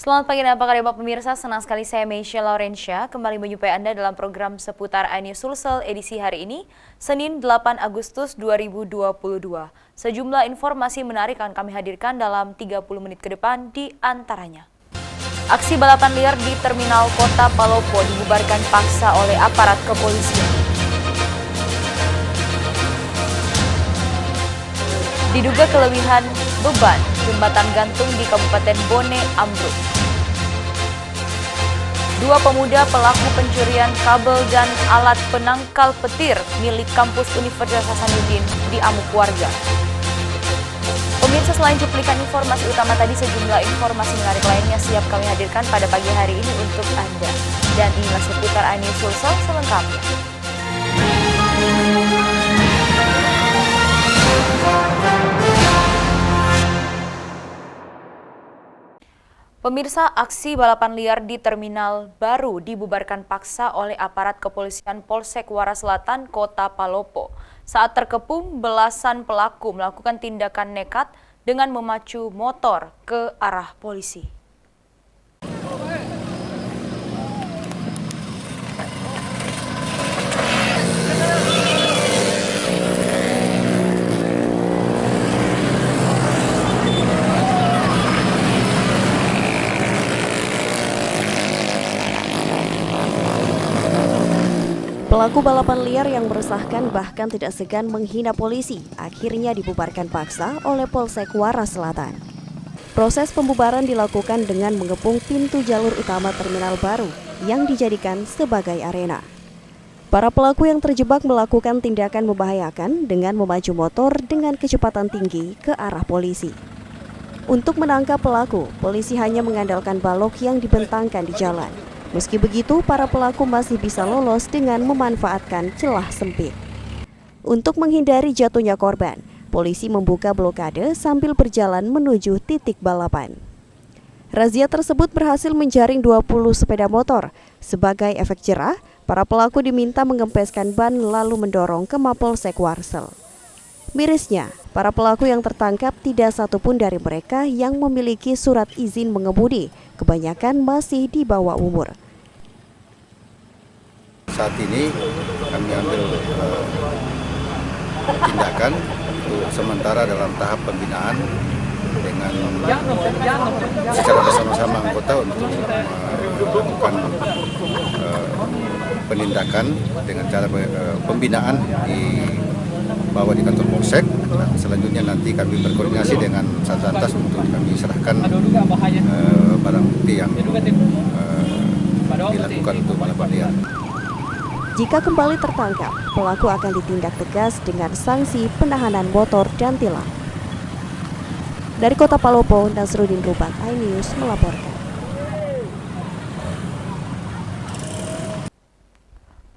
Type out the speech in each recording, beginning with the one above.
Selamat pagi dan apa kabar pemirsa, senang sekali saya Meisha Laurencia kembali menjumpai Anda dalam program seputar iNews Sulsel edisi hari ini, Senin 8 Agustus 2022. Sejumlah informasi menarik akan kami hadirkan dalam 30 menit ke depan di antaranya. Aksi balapan liar di Terminal Kota Palopo dibubarkan paksa oleh aparat kepolisian. Diduga kelebihan beban, jembatan gantung di Kabupaten Bone ambruk. Dua pemuda pelaku pencurian kabel dan alat penangkal petir milik kampus Universitas Hasanuddin diamuk warga. Pemirsa, selain cuplikan informasi utama tadi, sejumlah informasi menarik lainnya siap kami hadirkan pada pagi hari ini untuk Anda. Dan inilah seputar iNews Sulsel selengkapnya. Pemirsa, aksi balapan liar di Terminal Baru dibubarkan paksa oleh aparat kepolisian Polsek Wara Selatan, Kota Palopo. Saat terkepung, belasan pelaku melakukan tindakan nekat dengan memacu motor ke arah polisi. Pelaku balapan liar yang meresahkan bahkan tidak segan menghina polisi akhirnya dibubarkan paksa oleh Polsek Wara Selatan. Proses pembubaran dilakukan dengan mengepung pintu jalur utama Terminal Baru yang dijadikan sebagai arena. Para pelaku yang terjebak melakukan tindakan membahayakan dengan memacu motor dengan kecepatan tinggi ke arah polisi. Untuk menangkap pelaku, polisi hanya mengandalkan balok yang dibentangkan di jalan. Meski begitu, para pelaku masih bisa lolos dengan memanfaatkan celah sempit. Untuk menghindari jatuhnya korban, polisi membuka blokade sambil berjalan menuju titik balapan. Razia tersebut berhasil menjaring 20 sepeda motor. Sebagai efek jerah, para pelaku diminta mengempeskan ban lalu mendorong ke Mapolsek Warsel. Mirisnya, para pelaku yang tertangkap tidak satupun dari mereka yang memiliki surat izin mengemudi, kebanyakan masih di bawah umur. Saat ini kami ambil tindakan untuk sementara dalam tahap pembinaan dengan secara bersama-sama anggota untuk melakukan penindakan dengan cara pembinaan di bawa di kantor Polsek. Selanjutnya nanti kami berkoordinasi dengan Satlantas untuk kami serahkan barang bukti yang dilakukan untuk balapan liar. Jika kembali tertangkap, pelaku akan ditindak tegas dengan sanksi penahanan motor dan tilang. Dari Kota Palopo, Nasruddin Rubak, iNews melaporkan.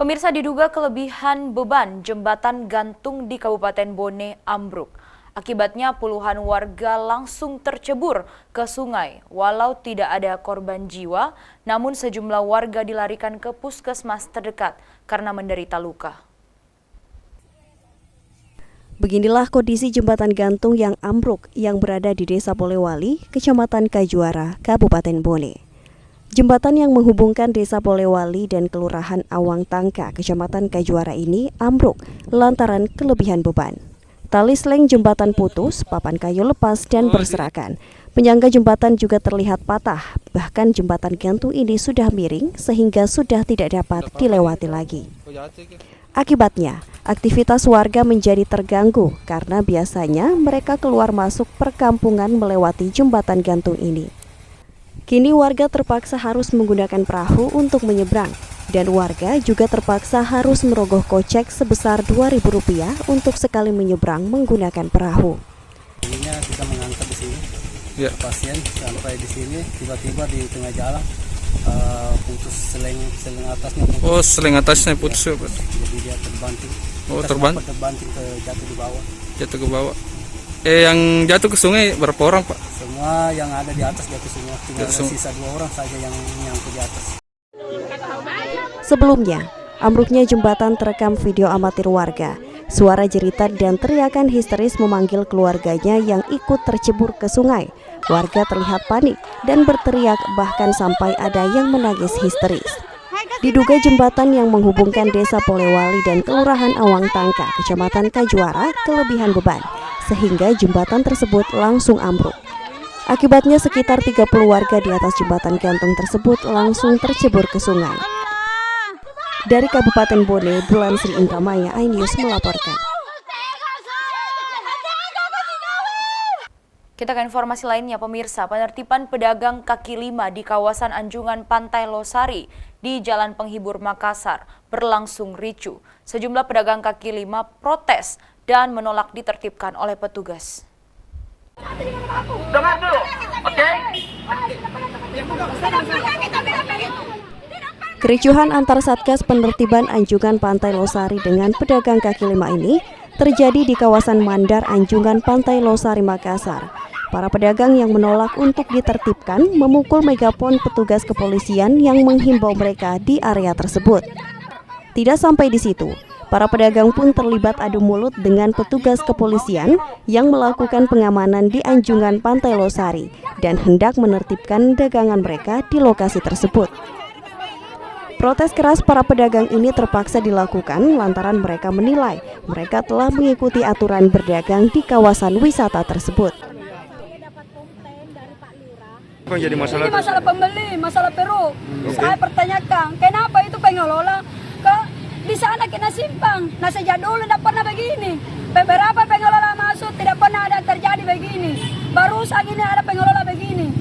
Pemirsa, diduga kelebihan beban jembatan gantung di Kabupaten Bone ambruk. Akibatnya puluhan warga langsung tercebur ke sungai. Walau tidak ada korban jiwa, namun sejumlah warga dilarikan ke puskesmas terdekat karena menderita luka. Beginilah kondisi jembatan gantung yang ambruk yang berada di Desa Polewali, Kecamatan Kajuara, Kabupaten Bone. Jembatan yang menghubungkan Desa Polewali dan Kelurahan Awang Tangka, Kecamatan Kajuara ini ambruk lantaran kelebihan beban. Tali seleng jembatan putus, papan kayu lepas dan berserakan. Penyangga jembatan juga terlihat patah, bahkan jembatan gantung ini sudah miring sehingga sudah tidak dapat dilewati lagi. Akibatnya, aktivitas warga menjadi terganggu karena biasanya mereka keluar masuk perkampungan melewati jembatan gantung ini. Kini warga terpaksa harus menggunakan perahu untuk menyeberang, dan warga juga terpaksa harus merogoh kocek sebesar Rp2.000 untuk sekali menyeberang menggunakan perahu. Ininya kita mengangkat di sini, pasien sampai di sini, tiba-tiba di tengah jalan putus seleng atasnya. Oh, seleng atasnya putus ya, Pak? Jadi dia terbanting. Oh, terbanting jatuh di bawah. Jatuh ke bawah. Yang jatuh ke sungai berapa orang, Pak? Semua yang ada di atas jatuh semua. Tinggal sisa 2 orang saja yang nyangkut di atas. Sebelumnya, ambruknya jembatan terekam video amatir warga. Suara jeritan dan teriakan histeris memanggil keluarganya yang ikut tercebur ke sungai. Warga terlihat panik dan berteriak, bahkan sampai ada yang menangis histeris. Diduga jembatan yang menghubungkan Desa Polewali dan Kelurahan Awang Tangka, Kecamatan Kajuara, kelebihan beban, sehingga jembatan tersebut langsung ambruk. Akibatnya sekitar 30 warga di atas jembatan gantung tersebut langsung tercebur ke sungai. Dari Kabupaten Bone, Bulan Sri Indramaya, iNews melaporkan. Kita ke informasi lainnya, pemirsa. Penertiban pedagang kaki lima di kawasan Anjungan Pantai Losari di Jalan Penghibur Makassar berlangsung ricuh. Sejumlah pedagang kaki lima protes dan menolak ditertibkan oleh petugas. Dengar dulu, oke? Kericuhan antar Satgas Penertiban Anjungan Pantai Losari dengan pedagang kaki lima ini terjadi di kawasan Mandar Anjungan Pantai Losari, Makassar. Para pedagang yang menolak untuk ditertibkan memukul megapon petugas kepolisian yang menghimbau mereka di area tersebut. Tidak sampai di situ, para pedagang pun terlibat adu mulut dengan petugas kepolisian yang melakukan pengamanan di Anjungan Pantai Losari dan hendak menertibkan dagangan mereka di lokasi tersebut. Protes keras para pedagang ini terpaksa dilakukan lantaran mereka menilai mereka telah mengikuti aturan berdagang di kawasan wisata tersebut. Jadi masalah pembeli, masalah peruk. Saya pertanyakan, kenapa itu pengelola di sana kena simpang? Nah sejak dulu tidak pernah begini. Beberapa pengelola masuk tidak pernah ada terjadi begini. Baru saat ini ada pengelola begini.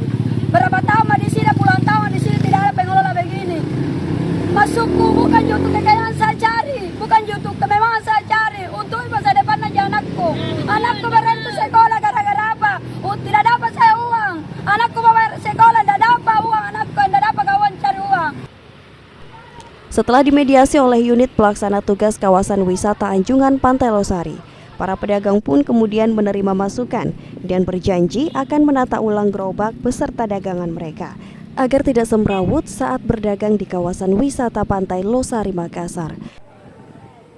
Berapa tahun di sini, puluhan tahun di sini tidak ada pengelola begini. Masukku bukan untuk kekayaan saya cari, bukan untuk kemewahan saya cari. Untuk masa depan aja anakku. Anakku berhenti sekolah gara-gara apa? Tidak dapat saya uang. Anakku mau bayar sekolah, tidak dapat uang. Anakku tidak dapat kawan cari uang. Setelah dimediasi oleh unit pelaksana tugas kawasan wisata Anjungan Pantai Losari, para pedagang pun kemudian menerima masukan dan berjanji akan menata ulang gerobak beserta dagangan mereka agar tidak semrawut saat berdagang di kawasan wisata Pantai Losari, Makassar.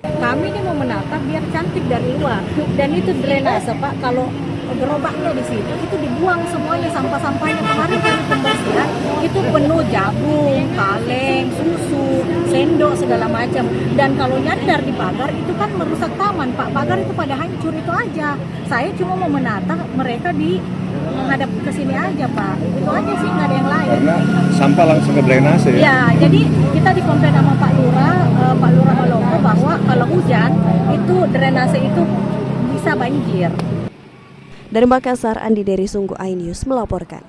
Kami ini mau menata biar cantik dari luar, dan itu drainase Pak. Kalau gerobaknya di situ itu dibuang semuanya, sampah-sampahnya. Kemarin kami pembersihan itu penuh jagung, kaleng, susu, sendok segala macam. Dan kalau nyandar di pagar itu kan merusak taman Pak. Pagar itu pada hancur itu aja. Saya cuma mau menata mereka di menghadap ke sini aja Pak. Itu aja sih, nggak ada yang lain. Karena sampah langsung ke drainase ya? Ya, jadi kita dikomplain sama Pak Lurah Maloko bahwa kalau hujan itu drainase itu bisa banjir. Dari Makassar, Andi Dery Sungguh, iNews melaporkan.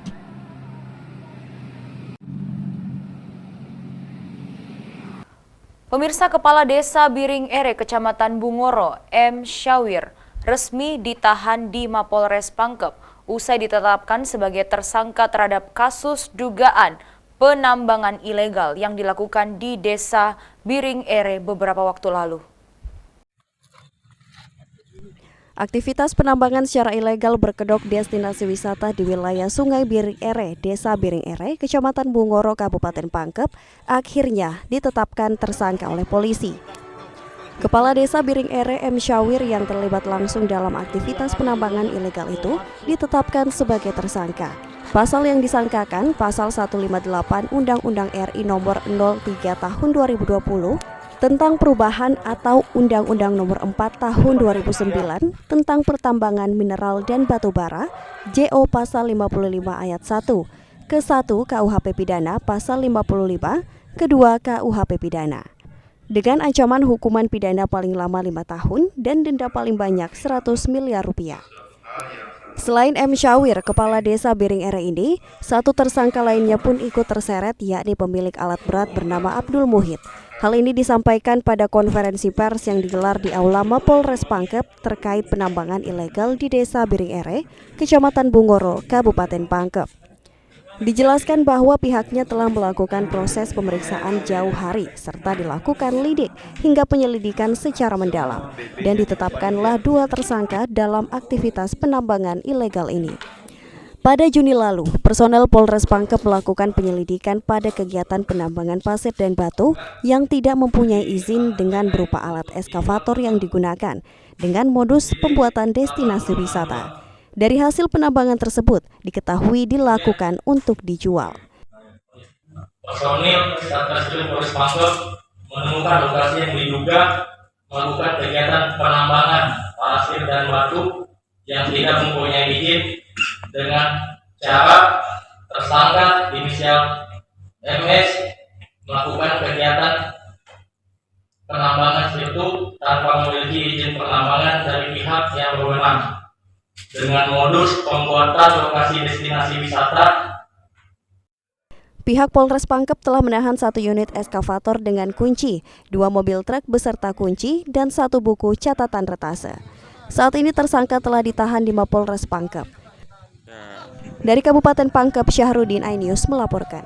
Pemirsa, Kepala Desa Biring Ere, Kecamatan Bungoro, M. Syawir, resmi ditahan di Mapolres Pangkep usai ditetapkan sebagai tersangka terhadap kasus dugaan penambangan ilegal yang dilakukan di Desa Biring Ere beberapa waktu lalu. Aktivitas penambangan secara ilegal berkedok destinasi wisata di wilayah Sungai Biring Ere, Desa Biring Ere, Kecamatan Bungoro, Kabupaten Pangkep, akhirnya ditetapkan tersangka oleh polisi. Kepala Desa Biring Ere M. Syawir yang terlibat langsung dalam aktivitas penambangan ilegal itu ditetapkan sebagai tersangka. Pasal yang disangkakan, Pasal 158 Undang-Undang RI Nomor 03 Tahun 2020 tentang perubahan atau Undang-Undang Nomor 4 Tahun 2009 tentang pertambangan mineral dan batu bara, JO Pasal 55 Ayat 1, ke-1 KUHP Pidana Pasal 55, kedua KUHP Pidana. Dengan ancaman hukuman pidana paling lama 5 tahun dan denda paling banyak 100 miliar rupiah. Selain M. Syawir, Kepala Desa Biring Ere ini, satu tersangka lainnya pun ikut terseret, yakni pemilik alat berat bernama Abdul Muhid. Hal ini disampaikan pada konferensi pers yang digelar di Aula Mapolres Pangkep terkait penambangan ilegal di Desa Biring Ere, Kecamatan Bungoro, Kabupaten Pangkep. Dijelaskan bahwa pihaknya telah melakukan proses pemeriksaan jauh hari serta dilakukan lidik hingga penyelidikan secara mendalam dan ditetapkanlah 2 tersangka dalam aktivitas penambangan ilegal ini. Pada Juni lalu, personel Polres Pangkep melakukan penyelidikan pada kegiatan penambangan pasir dan batu yang tidak mempunyai izin dengan berupa alat eskavator yang digunakan dengan modus pembuatan destinasi wisata. Dari hasil penambangan tersebut diketahui dilakukan untuk dijual. Personil Satreskrim Polres Pangkep menemukan lokasi yang diduga melakukan kegiatan penambangan pasir dan batu yang tidak mempunyai izin dengan cara tersangka inisial MS melakukan kegiatan penambangan itu tanpa memiliki izin penambangan dari pihak yang berwenang dengan modus pembuatan lokasi destinasi wisata. Pihak Polres Pangkep telah menahan 1 unit eskavator dengan kunci, 2 mobil truk beserta kunci, dan 1 buku catatan retase. Saat ini tersangka telah ditahan di Mapolres Pangkep. Dari Kabupaten Pangkep, Syahrudin, iNews melaporkan.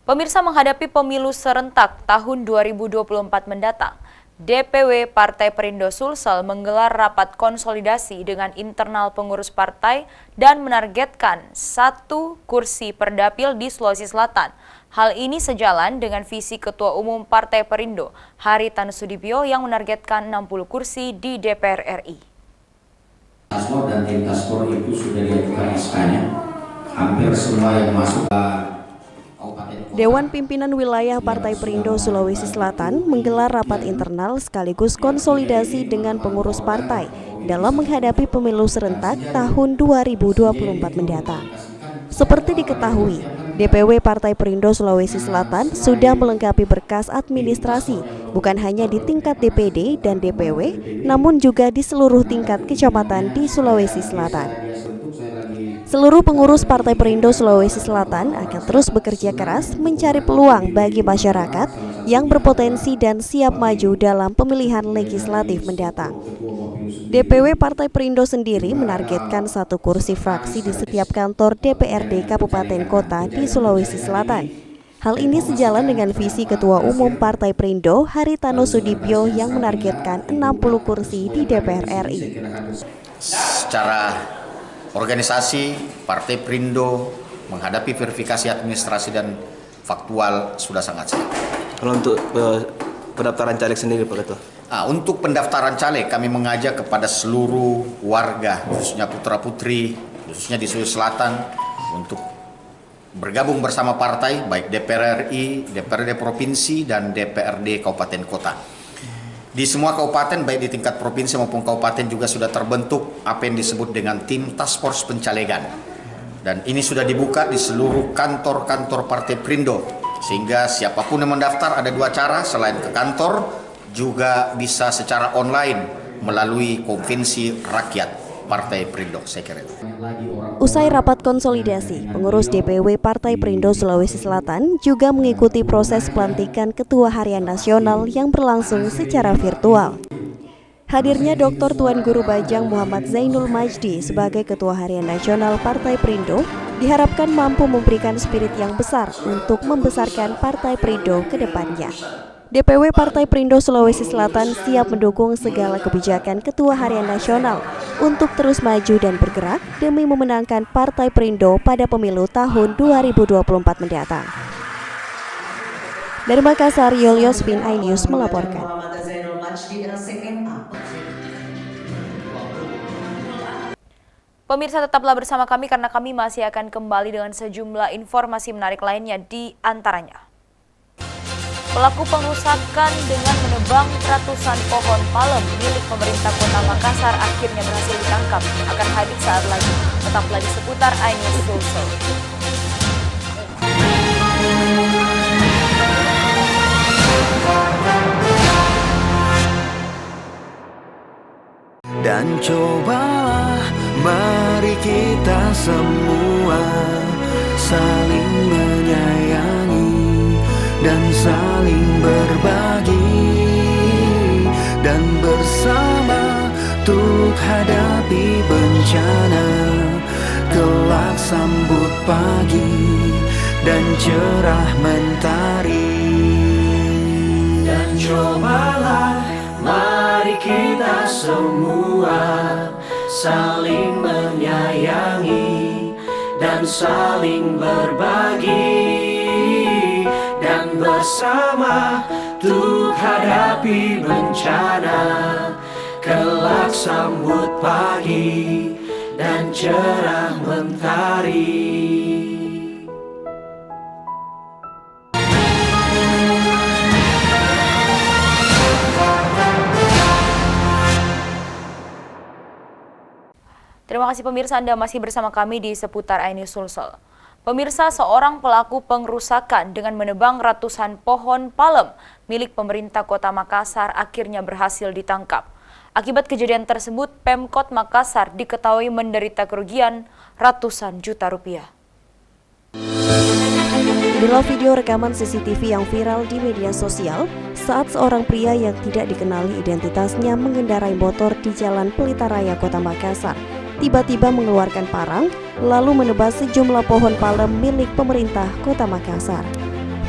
Pemirsa, menghadapi pemilu serentak tahun 2024 mendatang, DPW Partai Perindo Sulsel menggelar rapat konsolidasi dengan internal pengurus partai dan menargetkan 1 kursi per dapil di Sulawesi Selatan. Hal ini sejalan dengan visi Ketua Umum Partai Perindo, Haritanu Sudibyo, yang menargetkan 60 kursi di DPR RI. Taskforce dan tim Taskforce itu sudah diajukan SK-nya. Hampir semua yang masuk Dewan Pimpinan Wilayah Partai Perindo Sulawesi Selatan menggelar rapat internal sekaligus konsolidasi dengan pengurus partai dalam menghadapi pemilu serentak tahun 2024 mendatang. Seperti diketahui, DPW Partai Perindo Sulawesi Selatan sudah melengkapi berkas administrasi bukan hanya di tingkat DPD dan DPW, namun juga di seluruh tingkat kecamatan di Sulawesi Selatan. Seluruh pengurus Partai Perindo Sulawesi Selatan akan terus bekerja keras mencari peluang bagi masyarakat yang berpotensi dan siap maju dalam pemilihan legislatif mendatang. DPW Partai Perindo sendiri menargetkan 1 kursi fraksi di setiap kantor DPRD Kabupaten Kota di Sulawesi Selatan. Hal ini sejalan dengan visi Ketua Umum Partai Perindo, Haritanu Sudibyo, yang menargetkan 60 kursi di DPR RI. Secara organisasi Partai Perindo menghadapi verifikasi administrasi dan faktual sudah sangat siap. Kalau untuk pendaftaran caleg sendiri, Pak Ketua? Untuk pendaftaran caleg kami mengajak kepada seluruh warga, khususnya putra-putri, khususnya di Sulawesi Selatan, untuk bergabung bersama partai, baik DPR RI, DPRD Provinsi, dan DPRD Kabupaten Kota. Di semua kabupaten, baik di tingkat provinsi maupun kabupaten, juga sudah terbentuk apa yang disebut dengan tim Task Force Pencalegan. Dan ini sudah dibuka di seluruh kantor-kantor Partai Perindo, sehingga siapapun yang mendaftar ada 2 cara, selain ke kantor, juga bisa secara online melalui Konvensi Rakyat Partai Perindo. Saya kira itu. Usai rapat konsolidasi, pengurus DPW Partai Perindo Sulawesi Selatan juga mengikuti proses pelantikan Ketua Harian Nasional yang berlangsung secara virtual. Hadirnya Dr. Tuan Guru Bajang Muhammad Zainul Majdi sebagai Ketua Harian Nasional Partai Perindo diharapkan mampu memberikan spirit yang besar untuk membesarkan Partai Perindo ke depannya. DPW Partai Perindo Sulawesi Selatan siap mendukung segala kebijakan Ketua Harian Nasional untuk terus maju dan bergerak demi memenangkan Partai Perindo pada pemilu tahun 2024 mendatang. Dari Makassar, Yolyosvin, iNews melaporkan. Pemirsa, tetaplah bersama kami karena kami masih akan kembali dengan sejumlah informasi menarik lainnya, di antaranya. Pelaku pengerusakan dengan menebang ratusan pohon palem milik pemerintah Kota Makassar akhirnya berhasil ditangkap. Akan hadir saat lagi. Tetaplah di seputar iNews Sulsel. Dan cobalah mari kita semua saling menyayangi dan saling berbagi, dan bersama untuk hadapi bencana, kelak sambut pagi dan cerah mentari. Dan cobalah mari kita semua saling menyayangi dan saling berbagi, dan bersama untuk hadapi bencana. Kelak sambut pagi dan cerah mentari. Terima kasih pemirsa, Anda masih bersama kami di seputar iNews Sulsel. Pemirsa, seorang pelaku pengrusakan dengan menebang ratusan pohon palem milik pemerintah Kota Makassar akhirnya berhasil ditangkap. Akibat kejadian tersebut, Pemkot Makassar diketahui menderita kerugian ratusan juta rupiah. Inilah video rekaman CCTV yang viral di media sosial saat seorang pria yang tidak dikenali identitasnya mengendarai motor di Jalan Pelita Raya Kota Makassar. Tiba-tiba mengeluarkan parang, lalu menebas sejumlah pohon palem milik pemerintah Kota Makassar.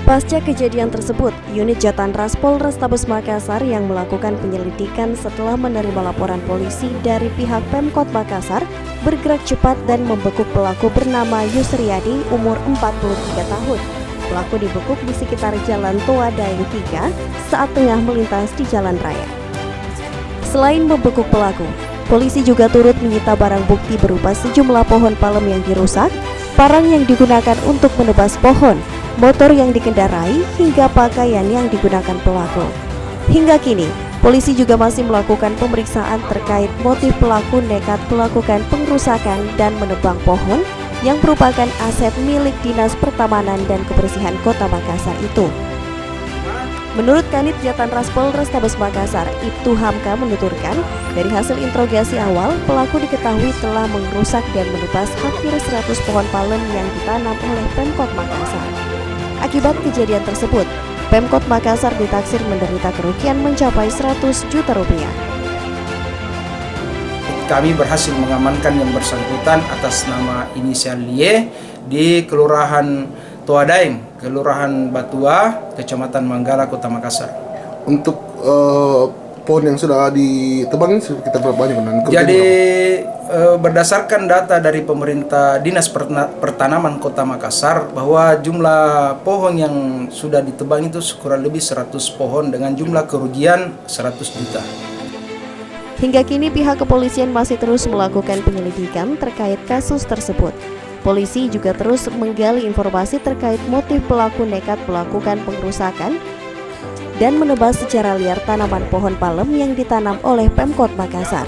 Pasca kejadian tersebut, unit Jatanras Polrestabes Makassar yang melakukan penyelidikan setelah menerima laporan polisi dari pihak Pemkot Makassar bergerak cepat dan membekuk pelaku bernama Yusriyadi umur 43 tahun. Pelaku dibekuk di sekitar Jalan Toa Daeng 3 saat tengah melintas di jalan raya. Selain membekuk pelaku, polisi juga turut menyita barang bukti berupa sejumlah pohon palem yang dirusak, parang yang digunakan untuk menebas pohon, motor yang dikendarai, hingga pakaian yang digunakan pelaku. Hingga kini, polisi juga masih melakukan pemeriksaan terkait motif pelaku nekat melakukan pengrusakan dan menebang pohon yang merupakan aset milik Dinas Pertamanan dan Kebersihan Kota Makassar itu. Menurut Kanit Jatanras Polrestabes Makassar, Ibtu Hamka menuturkan, dari hasil interogasi awal, pelaku diketahui telah merusak dan menebas hampir 100 pohon palem yang ditanam oleh Pemkot Makassar. Akibat kejadian tersebut, Pemkot Makassar ditaksir menderita kerugian mencapai 100 juta rupiah. Kami berhasil mengamankan yang bersangkutan atas nama inisial Y di Kelurahan Toa Daeng, Kelurahan Batua, Kecamatan Manggala, Kota Makassar. Untuk pohon yang sudah ditebang ini kita berapa banyak? Jadi berdasarkan data dari pemerintah Dinas Pertanaman Kota Makassar bahwa jumlah pohon yang sudah ditebang itu kurang lebih 100 pohon dengan jumlah kerugian 100 juta. Hingga kini pihak kepolisian masih terus melakukan penyelidikan terkait kasus tersebut. Polisi juga terus menggali informasi terkait motif pelaku nekat melakukan pengrusakan dan menebas secara liar tanaman pohon palem yang ditanam oleh Pemkot Makassar.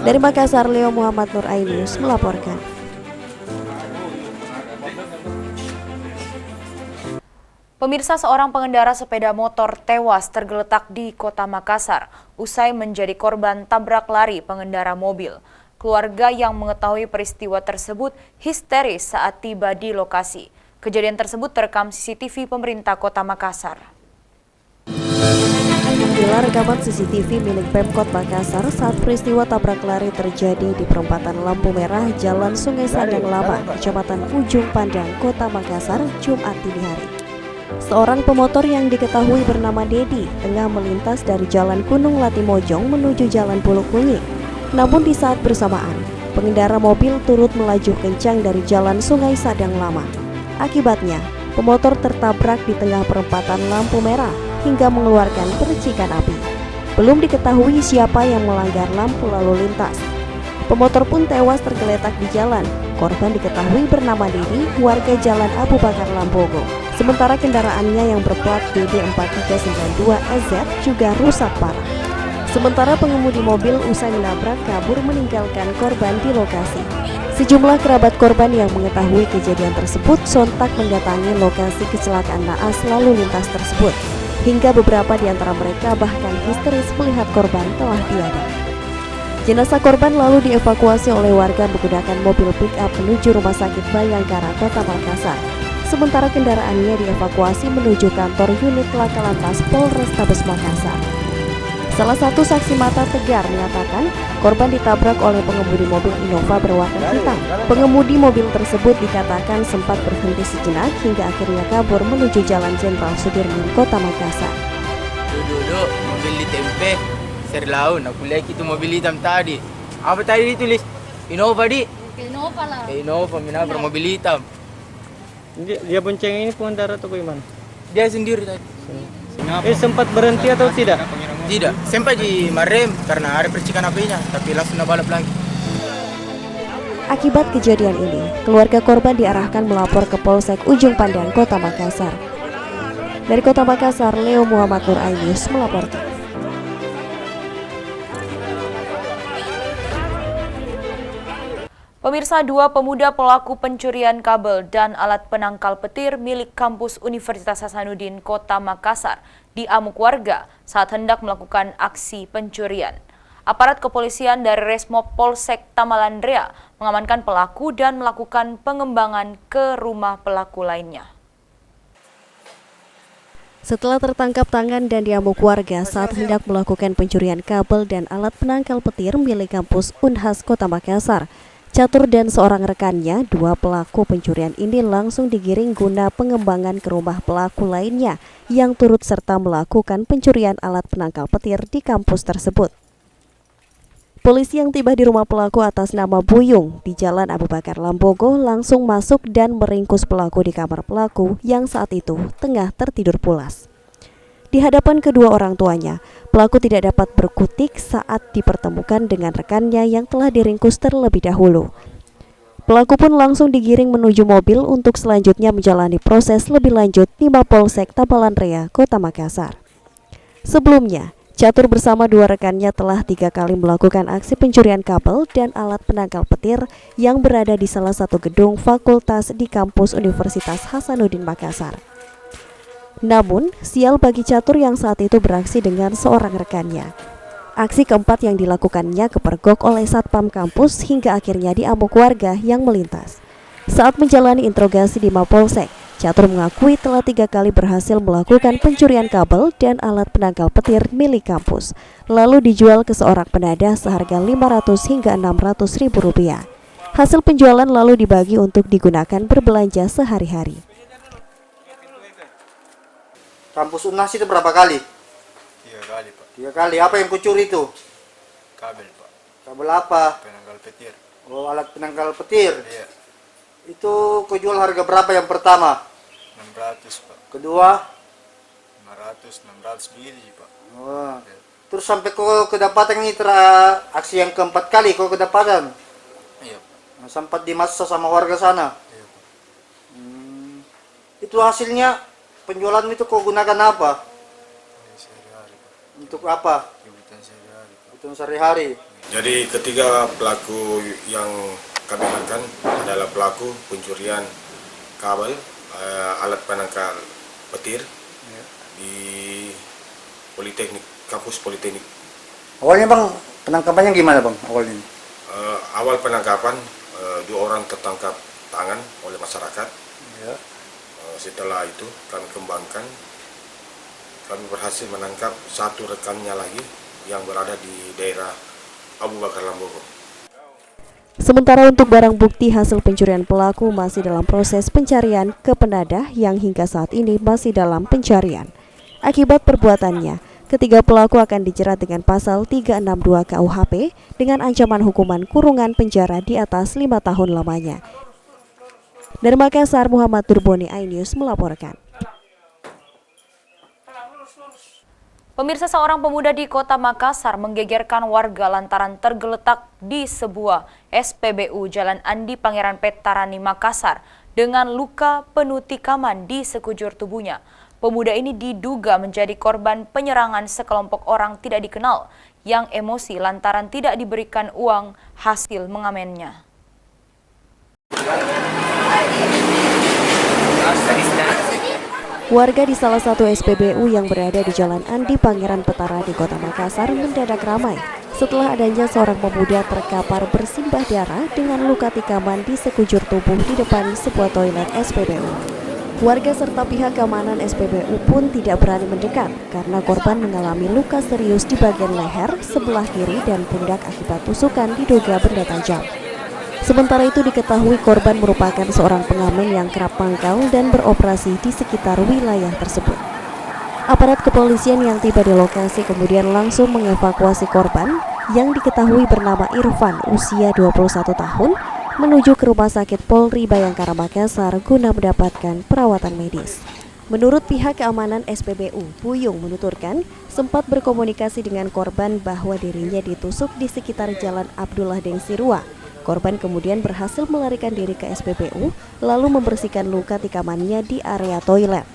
Dari Makassar, Leo Muhammad Nur iNews melaporkan. Pemirsa, seorang pengendara sepeda motor tewas tergeletak di Kota Makassar usai menjadi korban tabrak lari pengendara mobil. Keluarga yang mengetahui peristiwa tersebut histeris saat tiba di lokasi. Kejadian tersebut terekam CCTV pemerintah Kota Makassar. Inilah rekaman CCTV milik Pemkot Makassar saat peristiwa tabrak lari terjadi di perempatan lampu merah Jalan Sungai Sadang Lama, Kecamatan Ujung Pandang, Kota Makassar, Jumat dini hari. Seorang pemotor yang diketahui bernama Dedi tengah melintas dari Jalan Gunung Latimojong menuju Jalan Buluk Bunyi. Namun di saat bersamaan, pengendara mobil turut melaju kencang dari Jalan Sungai Sadang Lama. Akibatnya, pemotor tertabrak di tengah perempatan lampu merah hingga mengeluarkan percikan api. Belum diketahui siapa yang melanggar lampu lalu lintas. Pemotor pun tewas tergeletak di jalan. Korban diketahui bernama Dedi, warga Jalan Abu Bakar Lambogo. Sementara kendaraannya yang berplat DD4392EZ juga rusak parah. Sementara pengemudi mobil usai menabrak kabur meninggalkan korban di lokasi. Sejumlah kerabat korban yang mengetahui kejadian tersebut sontak mendatangi lokasi kecelakaan naas lalu lintas tersebut. Hingga beberapa di antara mereka bahkan histeris melihat korban telah tiada. Jenazah korban lalu dievakuasi oleh warga menggunakan mobil pick-up menuju Rumah Sakit Bayangkara, Kota Makassar. Sementara kendaraannya dievakuasi menuju kantor unit Laka Lantas Polrestabes Makassar. Salah satu saksi mata tegar menyatakan korban ditabrak oleh pengemudi mobil Innova berwarna hitam. Pengemudi mobil tersebut dikatakan sempat berhenti sejenak hingga akhirnya kabur menuju Jalan Jenderal Sudirman, Kota Makassar. Duduk, mobil ditempe, serlaun, aku lihat itu mobil hitam tadi. Apa tadi ditulis? Innova di? Innova lah. Innova, menabrak mobil hitam. Dia bonceng ini pengendara atau bagaimana? Dia sendiri tadi. Sempat berhenti atau tidak? Tidak, sempat di marem karena ada percikan apinya, tapi langsung balap lagi. Akibat kejadian ini, keluarga korban diarahkan melapor ke Polsek Ujung Pandang, Kota Makassar. Dari Kota Makassar, Leo Muhammad Nur Ainus melaporkan. Pemirsa, dua pemuda pelaku pencurian kabel dan alat penangkal petir milik kampus Universitas Hasanuddin Kota Makassar diamuk warga saat hendak melakukan aksi pencurian. Aparat kepolisian dari Resmob Polsek Tamalandrea mengamankan pelaku dan melakukan pengembangan ke rumah pelaku lainnya. Setelah tertangkap tangan dan diamuk warga saat hendak melakukan pencurian kabel dan alat penangkal petir milik kampus Unhas Kota Makassar, Catur dan seorang rekannya, dua pelaku pencurian ini langsung digiring guna pengembangan ke rumah pelaku lainnya yang turut serta melakukan pencurian alat penangkal petir di kampus tersebut. Polisi yang tiba di rumah pelaku atas nama Buyung di Jalan Abu Bakar Lambogo langsung masuk dan meringkus pelaku di kamar pelaku yang saat itu tengah tertidur pulas. Di hadapan kedua orang tuanya, pelaku tidak dapat berkutik saat dipertemukan dengan rekannya yang telah diringkus terlebih dahulu. Pelaku pun langsung digiring menuju mobil untuk selanjutnya menjalani proses lebih lanjut di Mapolsek Tamalandrea, Kota Makassar. Sebelumnya, Catur bersama dua rekannya telah 3 kali melakukan aksi pencurian kabel dan alat penangkal petir yang berada di salah satu gedung fakultas di kampus Universitas Hasanuddin Makassar. Namun, sial bagi Catur yang saat itu beraksi dengan seorang rekannya. Aksi keempat yang dilakukannya kepergok oleh satpam kampus hingga akhirnya diamuk warga yang melintas. Saat menjalani interogasi di Mapolsek, Catur mengakui telah 3 kali berhasil melakukan pencurian kabel dan alat penangkal petir milik kampus, lalu dijual ke seorang penadah seharga 500 hingga 600 ribu rupiah. Hasil penjualan lalu dibagi untuk digunakan berbelanja sehari-hari. Kampus Unhas itu berapa kali? 3 kali, Pak. 3 kali. Apa yang kucuri itu? Kabel, Pak. Kabel apa? Penangkal petir. Oh, alat penangkal petir. Iya. Itu kau jual harga berapa yang pertama? 600, Pak. Kedua? 500, 600 biji, Pak. Oh. Ya. Terus sampai kau kedapatan ini aksi yang keempat kali kau kedapatan? Iya, Pak. Sempat dimassa sama warga sana? Iya, Pak. Itu hasilnya penjualan itu kau gunakan apa? Sehari-hari, Pak. Untuk apa? Kebutuhan sehari-hari, Pak. Kebutuhan sehari-hari. Jadi ketiga pelaku yang kami amankan adalah pelaku pencurian kabel, alat penangkal petir di Politeknik, kampus Politeknik. Awalnya Bang, penangkapannya gimana Bang awalnya? Awal penangkapan 2 orang tertangkap tangan oleh masyarakat. Ya. Setelah itu kami kembangkan, kami berhasil menangkap 1 rekannya lagi yang berada di daerah Abu Bakar Lambogo. Sementara untuk barang bukti hasil pencurian pelaku masih dalam proses pencarian ke penadah yang hingga saat ini masih dalam pencarian. Akibat perbuatannya, ketiga pelaku akan dijerat dengan pasal 362 KUHP dengan ancaman hukuman kurungan penjara di atas 5 tahun lamanya. Dari Makassar, Muhammad Turboni, iNews melaporkan. Pemirsa, seorang pemuda di Kota Makassar menggegerkan warga lantaran tergeletak di sebuah SPBU Jalan Andi Pangeran Petarani Makassar dengan luka penuh tikaman di sekujur tubuhnya. Pemuda ini diduga menjadi korban penyerangan sekelompok orang tidak dikenal yang emosi lantaran tidak diberikan uang hasil mengamennya. Warga di salah satu SPBU yang berada di Jalan Andi Pangeran Petara di Kota Makassar mendadak ramai setelah adanya seorang pemuda terkapar bersimbah darah dengan luka tikaman di sekujur tubuh di depan sebuah toilet SPBU. Warga serta pihak keamanan SPBU pun tidak berani mendekat karena korban mengalami luka serius di bagian leher, sebelah kiri dan pundak akibat tusukan diduga benda tajam. Sementara itu diketahui korban merupakan seorang pengamen yang kerap mangkal dan beroperasi di sekitar wilayah tersebut. Aparat kepolisian yang tiba di lokasi kemudian langsung mengevakuasi korban yang diketahui bernama Irfan, usia 21 tahun, menuju ke Rumah Sakit Polri Bayangkara Makassar guna mendapatkan perawatan medis. Menurut pihak keamanan SPBU, Puyung menuturkan sempat berkomunikasi dengan korban bahwa dirinya ditusuk di sekitar Jalan Abdullah Dengsirua. Korban kemudian berhasil melarikan diri ke SPBU, lalu membersihkan luka tikamannya di area toilet.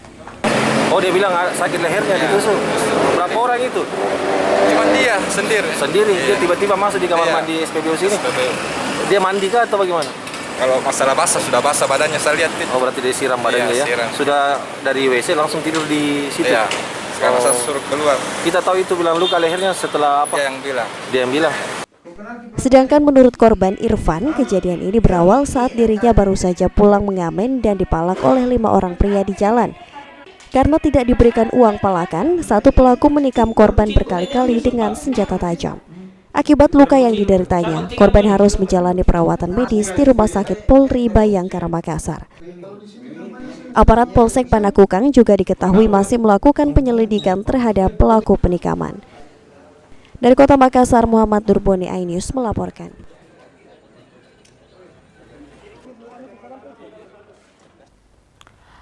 Oh, dia bilang sakit lehernya ditusuk. Berapa orang itu? Cuma dia sendiri. Dia tiba-tiba masuk di kamar mandi SPBU sini. Dia mandi kah atau bagaimana? Kalau masalah basah, sudah basah badannya saya lihat. Oh, berarti dia siram badannya ya? Siram. Sudah dari WC langsung tidur di situ? Iya, sekarang saya suruh keluar. Kita tahu itu bilang luka lehernya setelah apa? Dia yang bilang. Dia yang bilang. Sedangkan menurut korban Irfan, kejadian ini berawal saat dirinya baru saja pulang mengamen dan dipalak oleh 5 orang pria di jalan. Karena tidak diberikan uang palakan, satu pelaku menikam korban berkali-kali dengan senjata tajam. Akibat luka yang dideritanya, korban harus menjalani perawatan medis di Rumah Sakit Polri Bayangkara Makassar. Aparat Polsek Panakukang juga diketahui masih melakukan penyelidikan terhadap pelaku penikaman. Dari Kota Makassar, Muhammad Durboni, iNews melaporkan.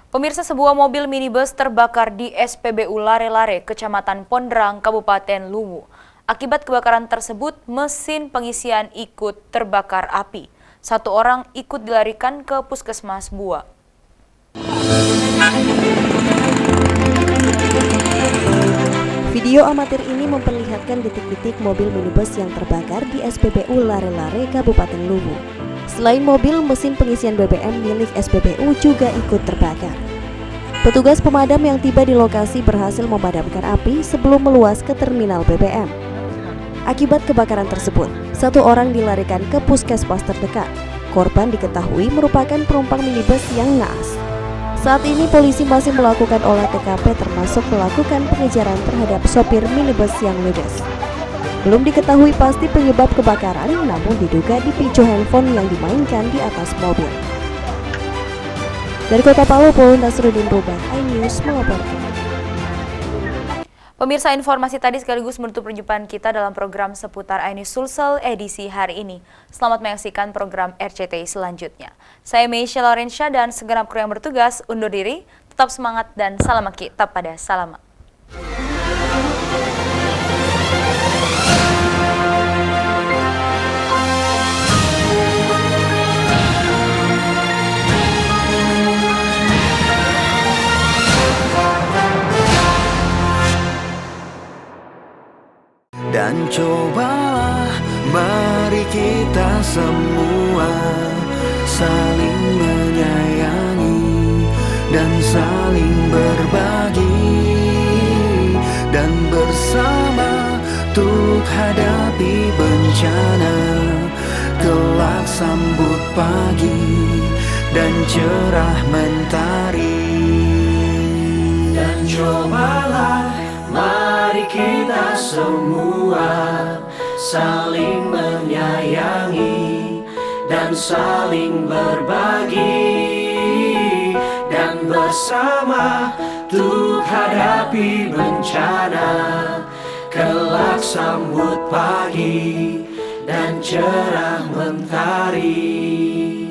Pemirsa, sebuah mobil minibus terbakar di SPBU Lare-Lare, Kecamatan Pondrang, Kabupaten Luwu. Akibat kebakaran tersebut, mesin pengisian ikut terbakar api. 1 orang ikut dilarikan ke Puskesmas Bua. Video amatir ini memperlihatkan detik-detik mobil minibus yang terbakar di SPBU Lare-Lare, Kabupaten Luwu. Selain mobil, mesin pengisian BBM milik SPBU juga ikut terbakar. Petugas pemadam yang tiba di lokasi berhasil memadamkan api sebelum meluas ke terminal BBM. Akibat kebakaran tersebut, 1 orang dilarikan ke puskesmas terdekat. Korban diketahui merupakan penumpang minibus yang naas. Saat ini polisi masih melakukan olah TKP termasuk melakukan pengejaran terhadap sopir minibus yang ludes. Belum diketahui pasti penyebab kebakaran, namun diduga dipicu handphone yang dimainkan di atas mobil. Dari Kota Palu, Paul Nasruddin Rubah, iNews melaporkan. Pemirsa, informasi tadi sekaligus menutup perjumpaan kita dalam program seputar iNews Sulsel edisi hari ini. Selamat menyaksikan program RCTI selanjutnya. Saya Meisha Laurencia dan segenap kru yang bertugas undur diri. Tetap semangat dan salam maki, tetap pada salaman. Dan cobalah mari kita semua saling menyayangi dan saling berbagi, dan bersama untuk hadapi bencana, kelak sambut pagi dan cerah mentari. Dan cobalah mari kita semua saling menyayangi dan saling berbagi, dan bersama untuk hadapi bencana, kelak sambut pagi dan cerah mentari.